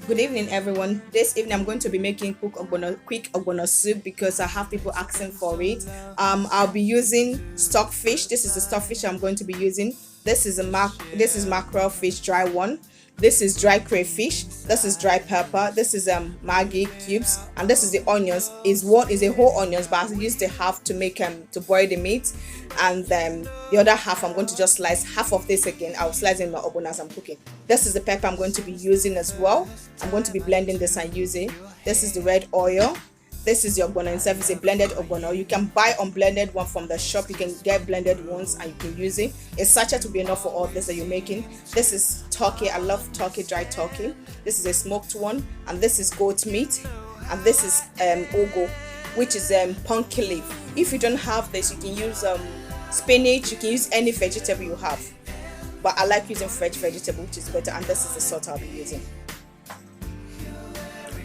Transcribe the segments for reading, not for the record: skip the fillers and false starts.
Good evening, everyone. This evening I'm going to be making quick ogbono soup because I have people asking for it. I'll be using stockfish. This is the stockfish I'm going to be using. This is mackerel fish, dry one. This is dry crayfish. This is dry pepper. This is maggi cubes, and this is the onions. Is a whole onions, but I used the half to make to boil the meat, and the other half I'm going to just slice half of this again. I'll slice in my ogbono as I'm cooking. This is the pepper I'm going to be using as well. I'm going to be blending this and using. This is the red oil. This is the ogbono itself. It's a blended ogbono. You can buy unblended one from the shop. You can get blended ones and you can use it. A sachet will be enough for all this that you're making. This is turkey. I love turkey, dry turkey. This is a smoked one, and this is goat meat, and this is ogo, which is pumpkin leaf. If you don't have this, you can use spinach. You can use any vegetable you have, but I like using fresh vegetable, which is better. And this is the salt I'll be using.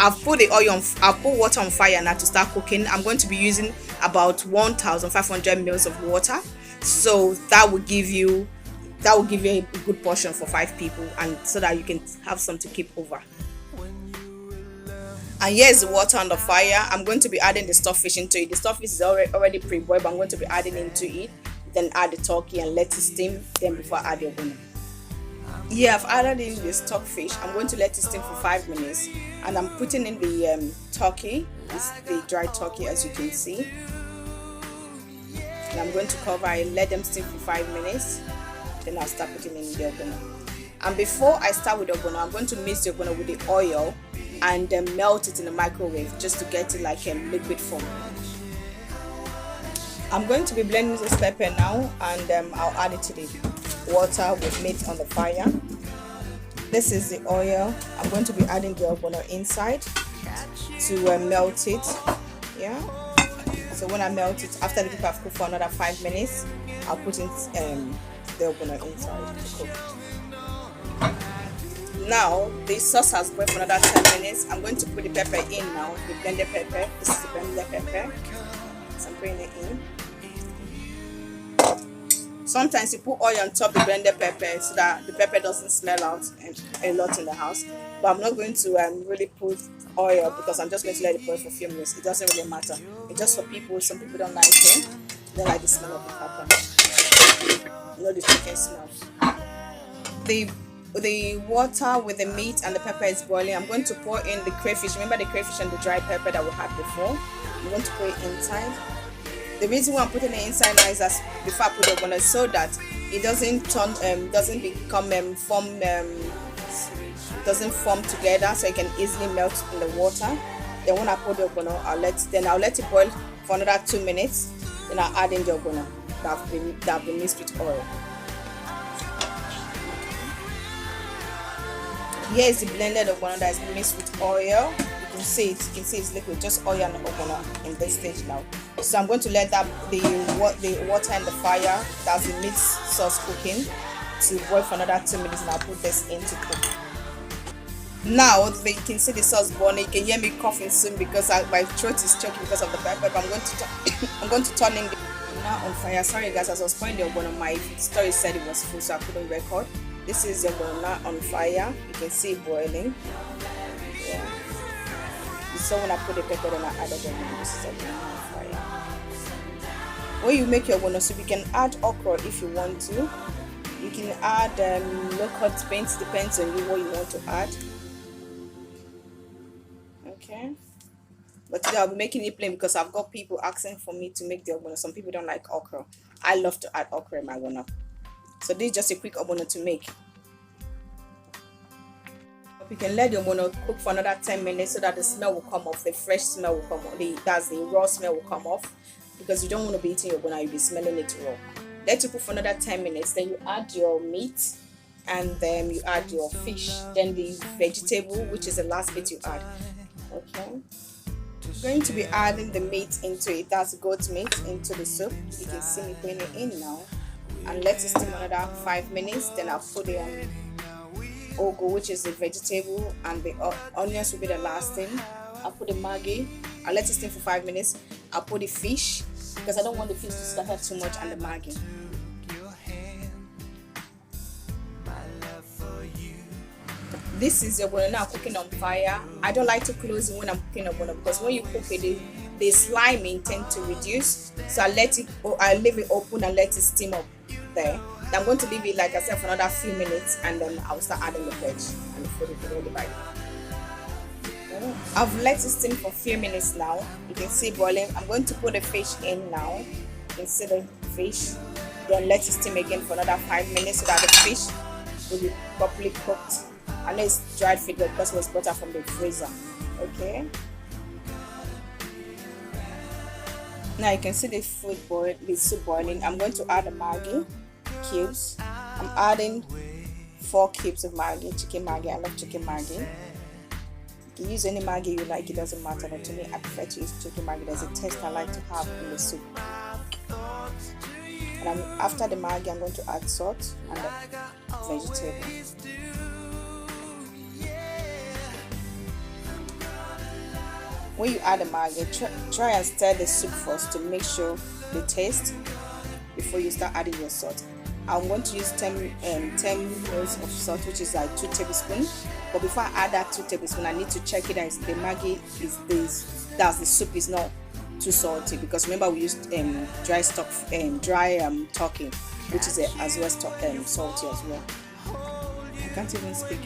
I've put water on fire now to start cooking. I'm going to be using about 1,500 mils of water, so that will give you a good portion for 5 people, and so that you can have some to keep over. And here's the water on the fire. I'm going to be adding the stockfish into it. The stockfish is already pre-boiled, but I'm going to be adding into it. Then add the turkey and let it steam. Then before I add the ogbono. Yeah, I've added in the stockfish. I'm going to let it steam for 5 minutes, and I'm putting in the turkey. It's the dry turkey, as you can see. And I'm going to cover it, let them steam for 5 minutes. Then I'll start putting in the ogbono. And before I start with the ogbono, I'm going to mix the ogbono with the oil and melt it in the microwave just to get it like a liquid form. I'm going to be blending this pepper now, and I'll add it to the water with meat on the fire. This is the oil. I'm going to be adding the ogbono inside to melt it. Yeah. So when I melt it, after the pepper I've cooked for another 5 minutes, I'll put in the ogbono inside to cook. Now the sauce has boiled for another 10 minutes. I'm going to put the pepper in now, the blended pepper. This is the blended pepper. So I'm putting it in. Sometimes you put oil on top of the blended pepper so that the pepper doesn't smell out a lot in the house. But I'm not going to really put oil because I'm just going to let it boil for a few minutes. It doesn't really matter. It's just for people. Some people don't like it. They like the smell of the pepper. You know, the chicken smell. The water with the meat and the pepper is boiling. I'm going to pour in the crayfish. Remember the crayfish and the dry pepper that we had before? I'm going to put it inside. The reason why I'm putting it inside now is that before I put it on, so that it doesn't form together, so it can easily melt in the water. Then when I put the ogbono, I'll let it boil for another 2 minutes. Then I'll add in the ogbono that have been mixed with oil. Here is the blended ogbono that is mixed with oil. You can see it's liquid, just oil and ogbono in this stage now. So I'm going to let the water in the fire, that's the meat sauce cooking, to boil for another 2 minutes, and I'll put this in to cook. Now you can see the sauce boiling. You can hear me coughing soon because my throat is choking because of the pepper. But I'm going to turn in the now on fire. Sorry guys, as I was pouring the ogbono, my story said it was full, so I couldn't record. This is the ogbono now on fire. You can see it boiling. Yeah. So when I put the pepper, then I add ogbono. This is ogbono on fire. When you make your ogbono soup, you can add okra if you want to. You can add low-cut beans, depends on you what you want to add. Okay. But today I'll be making it plain because I've got people asking for me to make the ogbono. Some people don't like okra. I love to add okra in my ogbono. So this is just a quick ogbono to make. You can let your ogbono cook for another 10 minutes so that the smell will come off, the fresh smell will come off, the raw smell will come off, because you don't want to be eating your ogbono, you'll be smelling it raw. Let it cook for another 10 minutes, then you add your meat, and then you add your fish, then the vegetable, which is the last bit you add. Okay. I'm going to be adding the meat into it, that's goat meat, into the soup. You can see me putting it in now, and let it steam another 5 minutes. Then I'll put the ogo, which is the vegetable, and the onions will be the last thing. I'll put the maggi. I'll let it steam for 5 minutes. I'll put the fish because I don't want the fish to scatter too much, and the maggi. this is ogbono now cooking on fire. I don't like to close it when I'm cooking ogbono because when you cook it, the sliming tend to reduce. So I leave it open and let it steam up there. Then I'm going to leave it, like I said, for another few minutes, and then I'll start adding the veg and the food will be ready by then. I've let it steam for a few minutes now. You can see boiling. I'm going to put the fish in now. You can see the fish. Then let it steam again for another 5 minutes so that the fish will be properly cooked. I know it's dried fish because it was brought out from the freezer. Okay. Now you can see the soup boiling. I'm going to add the maggi cubes. I'm adding 4 cubes of maggi, chicken maggi. I love chicken maggi. You can use any maggi you like, it doesn't matter, but to me I prefer to use chicken maggi. There's a taste I like to have in the soup. And after the maggi, I'm going to add salt and the vegetable. When you add the maggi, try and stir the soup first to make sure the taste before you start adding your salt. I'm going to use 10 mils of salt, which is like 2 tablespoons. But before I add that 2 tablespoons, I need to check it that the maggi is this, that the soup is not too salty, because remember we used dry turkey, which is as well salty as well. I can't even speak.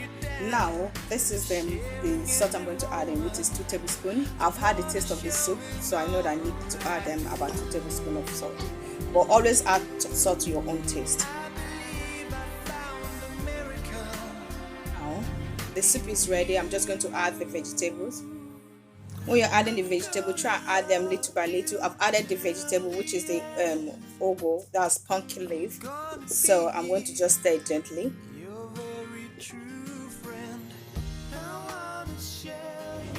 Now this is the salt I'm going to add in, which is 2 tablespoons. I've had the taste of this soup, so I know that I need to add about 2 tablespoons of salt. But always add salt to your own taste. Now the soup is ready. I'm just going to add the vegetables. When you're adding the vegetable, try and add them little by little. I've added the vegetable, which is the ogo, that's pumpkin leaf. So I'm going to just stir it gently.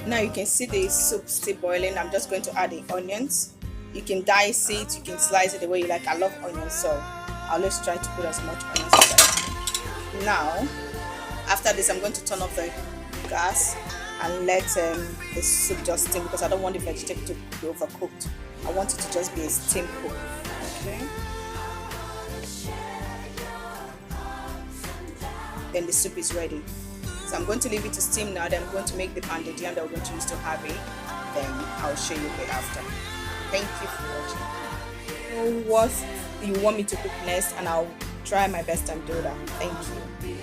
Now you can see the soup still boiling. I'm just going to add the onions. You can dice it, you can slice it the way you like. I love onions, so I always try to put as much onions as I can. Now, after this, I'm going to turn off the gas and let the soup just steam, because I don't want the vegetable to be overcooked. I want it to just be a steam cook. Okay. Then the soup is ready. So I'm going to leave it to steam now. Then I'm going to make the pounded yam that we're going to use to have it. Then I'll show you a bit after. Thank you for watching. What you want me to cook next, and I'll try my best and do that. Thank you.